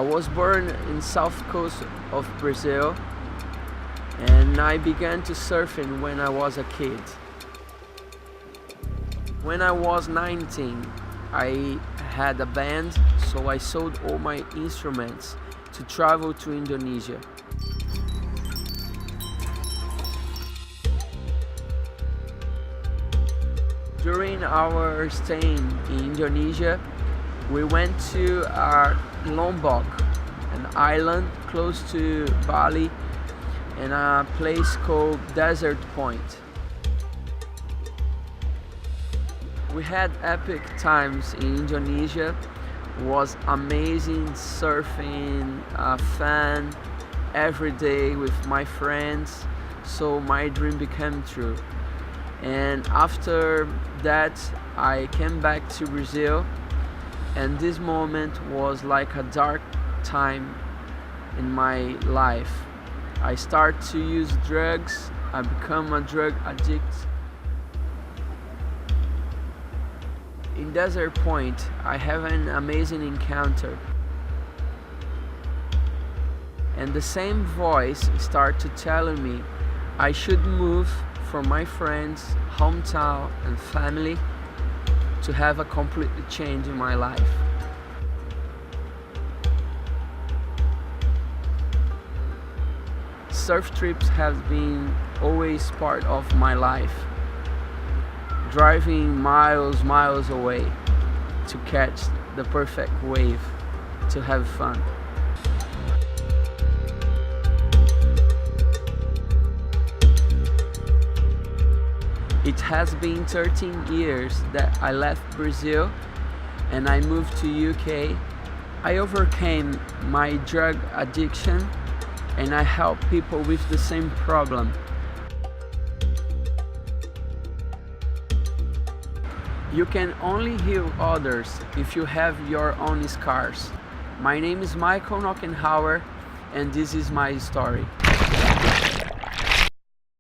I was born in south coast of Brazil, and I began to surfing when I was a kid. When I was 19, I had a band, so I sold all my instruments to travel to Indonesia. During our stay in Indonesia, we went to Lombok, an island close to Bali, in a place called Desert Point. We had epic times in Indonesia. It was amazing surfing, fun every day with my friends, so my dream became true. And after that, I came back to Brazil, and this moment was like a dark time in my life. I started to use drugs. I become a drug addict. In Desert Point, I have an amazing encounter. And the same voice started telling me I should move from my friends, hometown and family to have a complete change in my life. Surf trips have been always part of my life. Driving miles away to catch the perfect wave, to have fun. It has been 13 years that I left Brazil and I moved to UK. I overcame my drug addiction and I help people with the same problem. You can only heal others if you have your own scars. My name is Michel Knochenhauer, and this is my story.